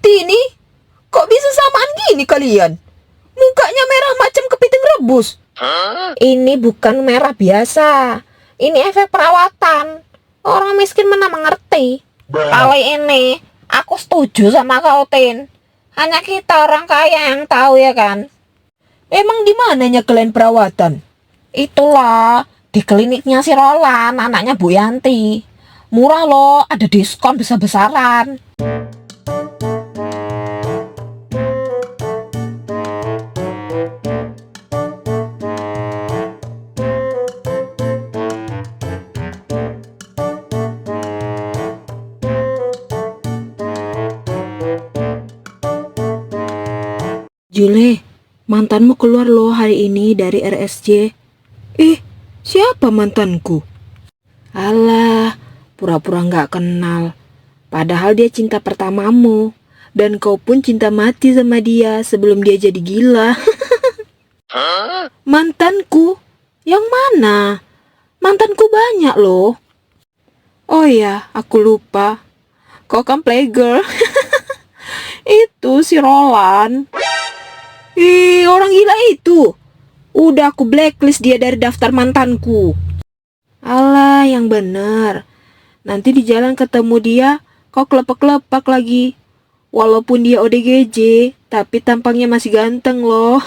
Tini, kok bisa samaan gini kalian? Mukanya merah macam kepiting rebus. Ini bukan merah biasa. Ini efek perawatan. Orang miskin mana mengerti. Kali ini, aku setuju sama kau, Tin. Hanya kita orang kaya yang tahu ya kan? Emang di mananya kalian perawatan? Itulah, di kliniknya si Roland, anaknya Bu Yanti. Murah loh, ada diskon besar-besaran. Jule, mantanmu keluar loh hari ini dari RSJ. Siapa mantanku? Alah, pura-pura nggak kenal. Padahal dia cinta pertamamu. Dan kau pun cinta mati sama dia sebelum dia jadi gila. Mantanku? Yang mana? Mantanku banyak loh. Oh ya, aku lupa. Kau kan playgirl. Itu si Roland. Orang gila itu. Udah aku blacklist dia dari daftar mantanku. Alah, yang bener. Nanti di jalan ketemu dia, kau kelepek-kelepek lagi. Walaupun dia ODGJ, tapi tampangnya masih ganteng loh.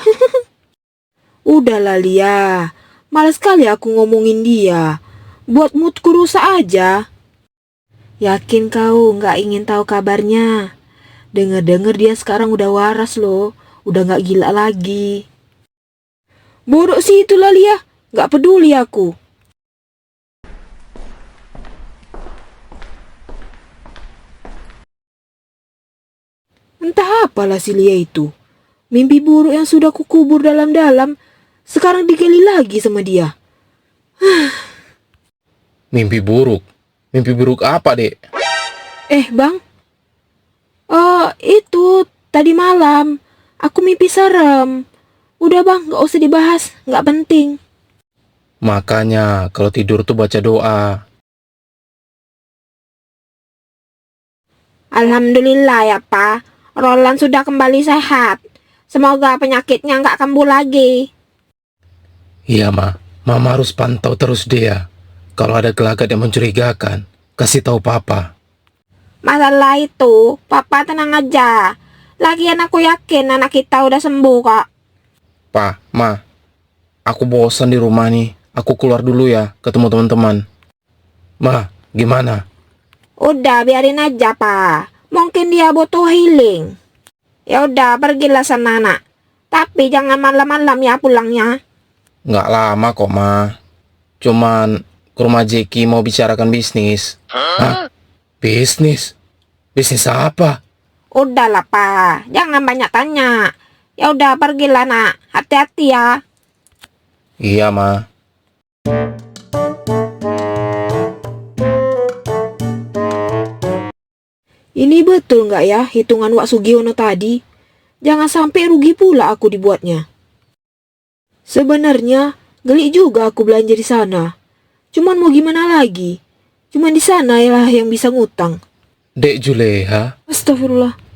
Udahlah Lia, malas sekali aku ngomongin dia. Buat moodku rusak aja. Yakin kau nggak ingin tahu kabarnya? Dengar-dengar dia sekarang udah waras loh. Udah gak gila lagi. Bodoh sih itulah Lia. Gak peduli aku. Entah apalah si Lia itu. Mimpi buruk yang sudah kukubur dalam-dalam sekarang digali lagi sama dia. Mimpi buruk? Mimpi buruk apa, Dek? Bang. Itu tadi malam aku mimpi serem. Udah bang, gak usah dibahas, gak penting. Makanya kalau tidur tuh baca doa. Alhamdulillah ya Pak, Roland sudah kembali sehat. Semoga penyakitnya gak kambuh lagi. Iya, Mama harus pantau terus dia. Kalau ada gelagat yang mencurigakan, kasih tahu Papa. Masalah itu, Papa tenang aja. Lagian aku yakin anak kita udah sembuh kok. Pa, Ma, aku bosan di rumah nih. Aku keluar dulu ya, ketemu teman-teman. Ma, gimana? Udah biarin aja Pak. Mungkin dia butuh healing. Ya udah pergilah sana nak. Tapi jangan malam-malam ya pulangnya. Nggak lama kok, Ma. Cuman ke rumah Jeki mau bicarakan bisnis. Hah? Bisnis? Bisnis apa? Udahlah Pak, jangan banyak tanya. Ya udah pergilah nak, hati-hati ya. Iya, Ma. Ini betul nggak ya hitungan Wak Sugiono tadi? Jangan sampai rugi pula aku dibuatnya. Sebenarnya geli juga aku belanja di sana. Cuman mau gimana lagi? Cuman di sana lah yang bisa ngutang. Dek Juleha? Astagfirullah.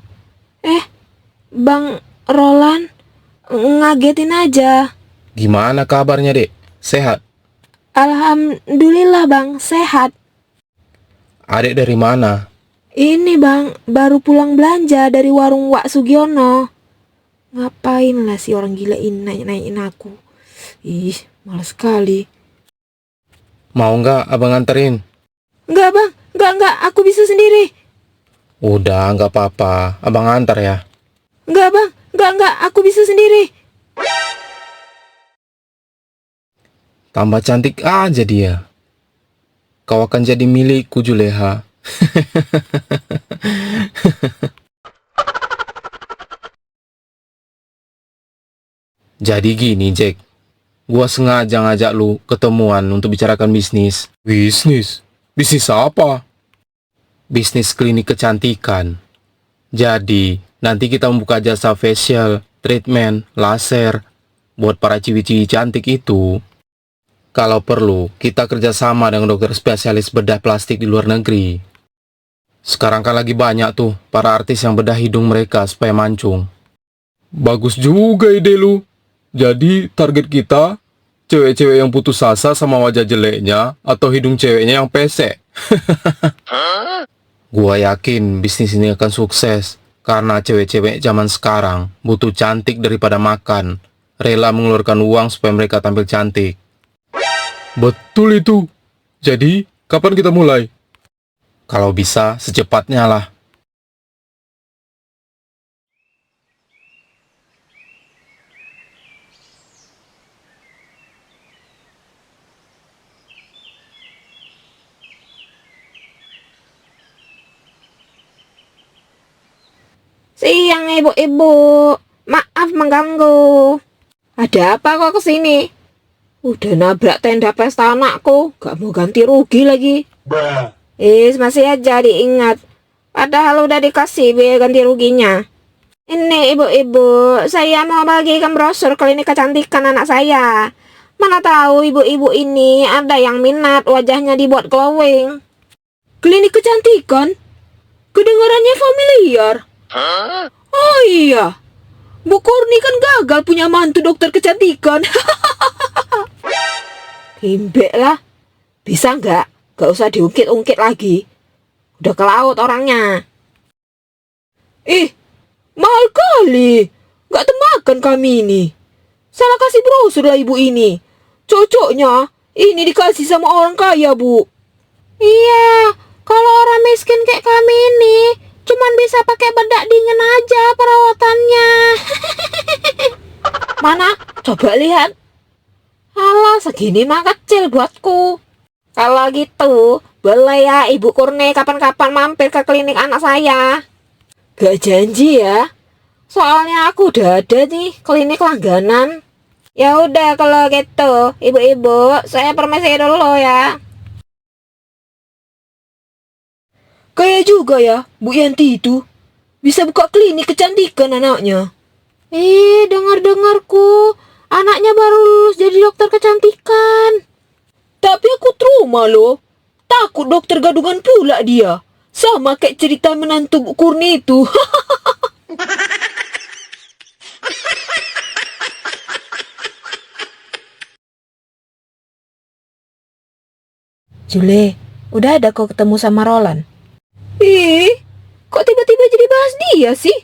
Bang Roland, ngagetin aja. Gimana kabarnya, Dek? Sehat? Alhamdulillah bang, sehat. Adek dari mana? Ini bang, baru pulang belanja dari warung Wak Sugiono. Ngapain lah si orang gila ini naik-naikin aku. Malas sekali. Mau nggak abang anterin? Enggak bang, enggak, aku bisa sendiri. Udah, nggak apa-apa. Abang antar ya. Enggak bang, enggak, aku bisa sendiri. Tambah cantik aja dia. Kau akan jadi milikku, Juleha. Jadi gini, Jack. Gua sengaja ngajak lu ketemuan untuk bicarakan bisnis. Bisnis? Bisnis apa? Bisnis klinik kecantikan. Jadi, nanti kita membuka jasa facial, treatment, laser, buat para ciwi-ciwi cantik itu. Kalau perlu, kita kerjasama dengan dokter spesialis bedah plastik di luar negeri. Sekarang kan lagi banyak tuh para artis yang bedah hidung mereka supaya mancung. Bagus juga ide lu. Jadi target kita cewek-cewek yang putus asa sama wajah jeleknya atau hidung ceweknya yang pesek. Gua yakin bisnis ini akan sukses karena cewek-cewek zaman sekarang butuh cantik daripada makan. Rela mengeluarkan uang supaya mereka tampil cantik. Betul itu. Jadi, kapan kita mulai? Kalau bisa, secepatnya lah. Siang ibu-ibu, maaf mengganggu. Ada apa kok kesini? Udah nabrak tenda pesta anakku, gak mau ganti rugi lagi. Masih aja diingat. Padahal udah dikasih biaya ganti ruginya. Ini ibu-ibu, saya mau bagikan brosur klinik kecantikan anak saya. Mana tahu ibu-ibu ini ada yang minat wajahnya dibuat glowing. Klinik kecantikan? Kedengarannya familiar. Oh iya, Bu Kurni kan gagal punya mantu dokter kecantikan. Gimbek lah. Bisa nggak? Gak usah diungkit-ungkit lagi. Udah ke laut orangnya. Mahal kali. Gak temakan kami ini. Salah kasih brosur lah ibu ini. Cocoknya ini dikasih sama orang kaya, Bu. Iya, kalau orang miskin kayak kami ini cuman bisa pakai bedak dingin aja perawatannya. Mana? Coba lihat. Alah, segini mah kecil buatku. Kalau gitu, boleh ya Ibu Kurni kapan-kapan mampir ke klinik anak saya. Gak janji ya. Soalnya aku udah ada nih klinik langganan. Ya udah kalau gitu, ibu-ibu, saya permisi dulu ya. Kayak juga ya, Bu Yanti itu. Bisa buka klinik kecantikan anaknya. Dengar-dengarku, anaknya baru lulus jadi dokter kecantikan. Tapi aku trauma loh. Takut dokter gadungan pula dia. Sama kayak cerita menantu Bu Kurni itu. Jule, udah ada kok ketemu sama Roland? Kok tiba-tiba jadi bahas dia sih?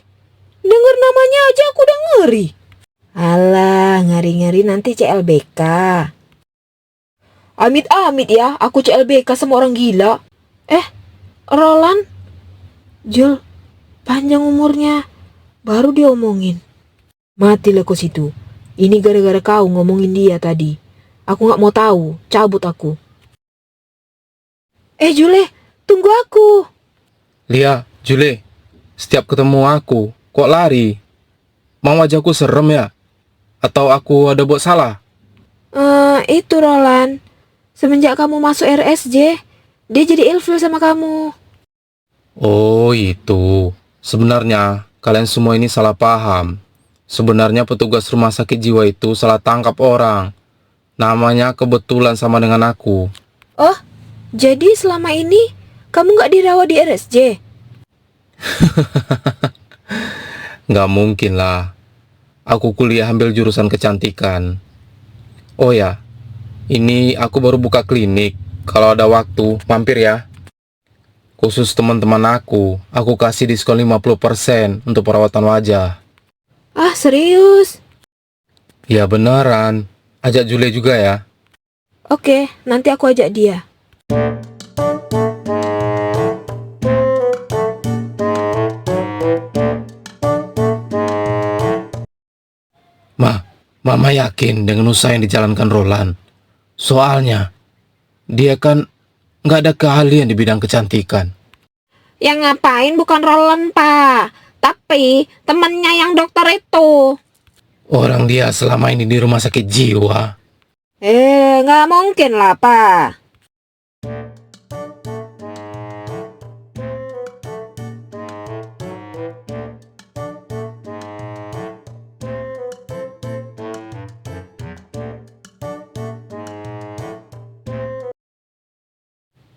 Dengar namanya aja aku udah ngeri. Alah, ngari-ngari nanti CLBK. Amit-amit ya, aku CLBK sama orang gila. Roland? Jul, panjang umurnya, baru diomongin. Matilah kau situ. Ini gara-gara kau ngomongin dia tadi. Aku gak mau tahu, cabut aku. Jule, tunggu aku. Lia, Jule, setiap ketemu aku, kok lari? Mau wajahku serem ya? Atau aku ada buat salah? Itu Roland. Semenjak kamu masuk RSJ, dia jadi ilfil sama kamu. Oh itu, sebenarnya kalian semua ini salah paham. Sebenarnya petugas rumah sakit jiwa itu salah tangkap orang. Namanya kebetulan sama dengan aku. Oh, jadi selama ini kamu gak dirawat di RSJ? Nggak mungkin lah. Aku kuliah ambil jurusan kecantikan. Oh ya, ini aku baru buka klinik. Kalau ada waktu, mampir ya. Khusus teman-teman aku kasih diskon 50% untuk perawatan wajah. Ah, serius? Ya beneran. Ajak Jule juga ya. Oke, nanti aku ajak dia. Mama yakin dengan usaha yang dijalankan Roland. Soalnya, dia kan nggak ada keahlian di bidang kecantikan. Yang ngapain bukan Roland, Pak. Tapi temennya yang dokter itu. Orang dia selama ini di rumah sakit jiwa. Nggak mungkin lah, Pak.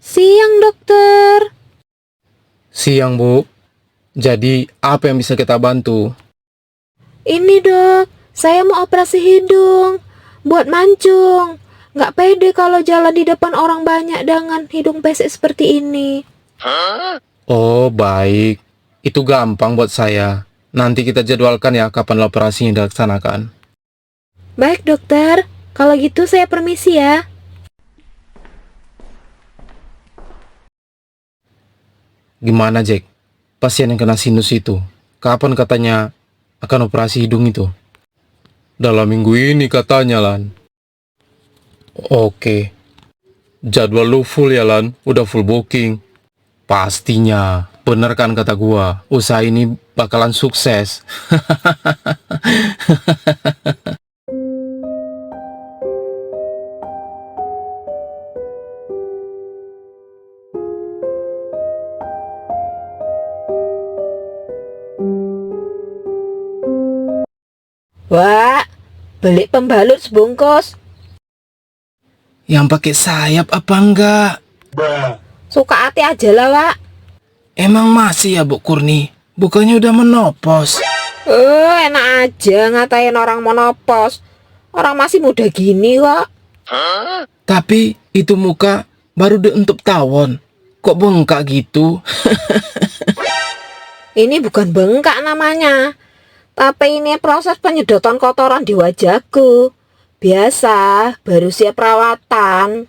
Siang, dokter. Siang, Bu. Jadi, apa yang bisa kita bantu? Ini dok, saya mau operasi hidung. Buat mancung. Nggak pede kalau jalan di depan orang banyak dengan hidung pesek seperti ini. Oh, baik. Itu gampang buat saya. Nanti kita jadwalkan ya kapan operasinya dilaksanakan. Baik dokter, kalau gitu saya permisi ya. Gimana, Jack? Pasien yang kena sinus itu, kapan katanya akan operasi hidung itu? Dalam minggu ini katanya, Lan. Oke. Jadwal lu full ya, Lan? Udah full booking? Pastinya. Bener kan kata gua, usaha ini bakalan sukses. Wah, beli pembalut sebungkus. Yang pakai sayap apa enggak? Suka hati aja lah, Wak. Emang masih ya, Bu Kurni? Bukannya udah menopos? Enak aja ngatain orang monopos. Orang masih muda gini kok. Tapi itu muka baru diuntup tawon. Kok bengkak gitu? Ini bukan bengkak namanya. Tapi ini proses penyedotan kotoran di wajahku. Biasa, baru siap perawatan.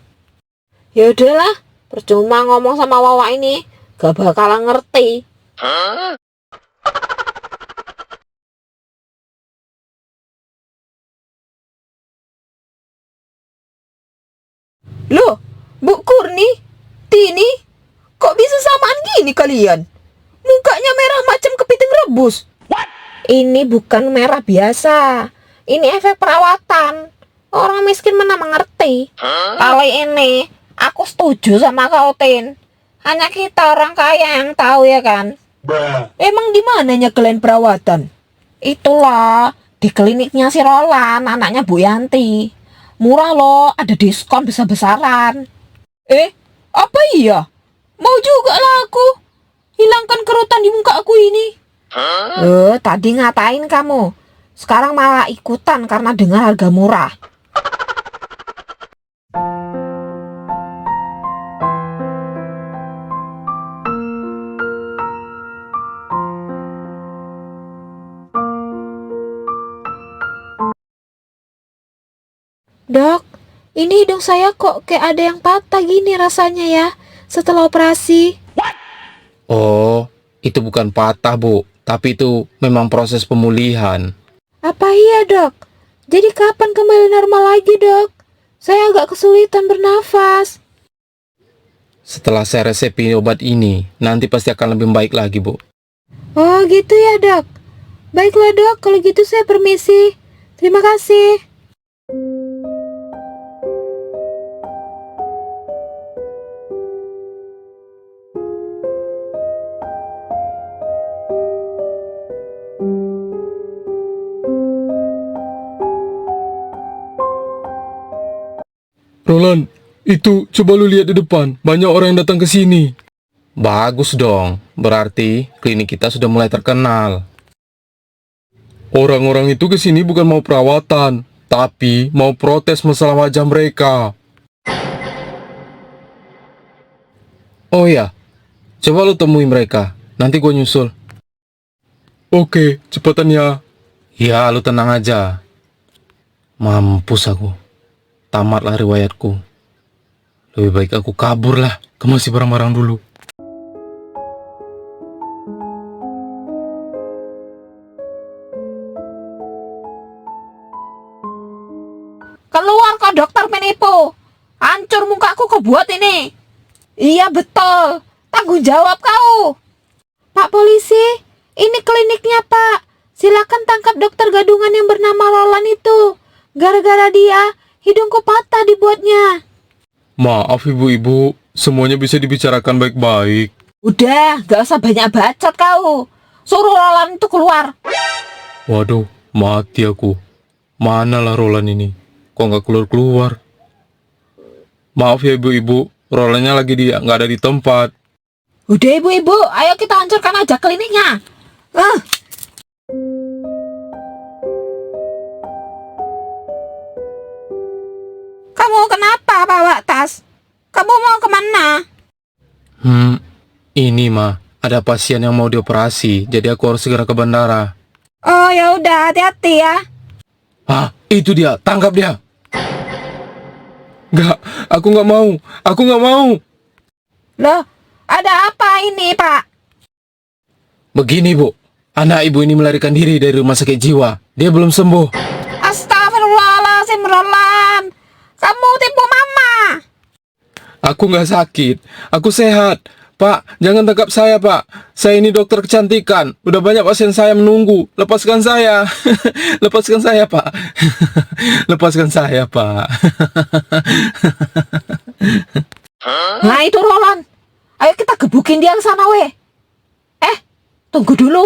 Ya udahlah, percuma ngomong sama Wawa ini. Gak bakalan ngerti. Loh, Bu Kurni, Tini, kok bisa samaan gini kalian? Mukanya merah macam kepiting rebus. Ini bukan merah biasa. Ini efek perawatan. Orang miskin mana mengerti. Kali ini, aku setuju sama kau, Tin. Hanya kita orang kaya yang tahu ya kan. Emang di mananya kalian perawatan? Itulah, di kliniknya si Roland, anaknya Bu Yanti. Murah loh, ada diskon besar-besaran. Apa iya? Mau juga lah aku. Hilangkan kerutan di muka aku ini. Tadi ngatain kamu? Sekarang malah ikutan karena dengar harga murah. Dok, ini hidung saya kok kayak ada yang patah gini rasanya ya setelah operasi. Oh, itu bukan patah, Bu. Tapi itu memang proses pemulihan. Apa iya dok? Jadi kapan kembali normal lagi dok? Saya agak kesulitan bernafas. Setelah saya resepin obat ini, nanti pasti akan lebih baik lagi, Bu. Oh gitu ya dok. Baiklah dok, kalau gitu saya permisi. Terima kasih. Roland, itu coba lu lihat di depan. Banyak orang yang datang ke sini. Bagus dong. Berarti klinik kita sudah mulai terkenal. Orang-orang itu ke sini bukan mau perawatan, tapi mau protes masalah wajah mereka. Oh ya, coba lu temui mereka. Nanti gue nyusul. Oke, cepetan ya. Ya, lu tenang aja. Mampus aku. Tamatlah riwayatku. Lebih baik aku kabur lah. Kemasi barang-barang dulu. Keluar kok dokter penipu. Hancur mukaku kau buat ini. Iya betul. Tanggung jawab kau. Pak polisi, ini kliniknya pak. Silakan tangkap dokter gadungan yang bernama Roland itu. Gara-gara dia, hidungku patah dibuatnya. Maaf ibu-ibu, semuanya bisa dibicarakan baik-baik. Udah, gak usah banyak bacot kau. Suruh Roland itu keluar. Waduh, mati aku. Manalah Roland ini? Kok nggak keluar-keluar? Maaf ya ibu-ibu, Rolandnya lagi nggak ada di tempat. Udah ibu-ibu, ayo kita hancurkan aja kliniknya. Kamu kenapa bawa tas? Kamu mau kemana? Ini mah ada pasien yang mau dioperasi, jadi aku harus segera ke bandara. Oh ya udah, hati-hati ya. Ah, itu dia, tangkap dia. Enggak, aku nggak mau, aku nggak mau. Loh, ada apa ini Pak? Begini Bu, anak ibu ini melarikan diri dari rumah sakit jiwa. Dia belum sembuh. Astagfirullahaladzim, Roland. Kamu tipu mama. Aku nggak sakit, aku sehat. Pak, jangan tangkap saya, Pak. Saya ini dokter kecantikan. Udah banyak pasien saya menunggu. Lepaskan saya. Lepaskan saya, Pak. Lepaskan saya, Pak. Nah itu Roland. Ayo kita gebukin dia ke sana weh. Tunggu dulu.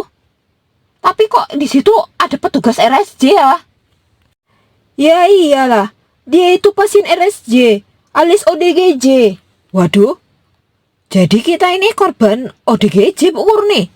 Tapi kok di situ ada petugas RSJ ya? Ya iyalah. Dia itu pasien RSJ alias ODGJ. Waduh. Jadi kita ini korban ODGJ Bu Murni.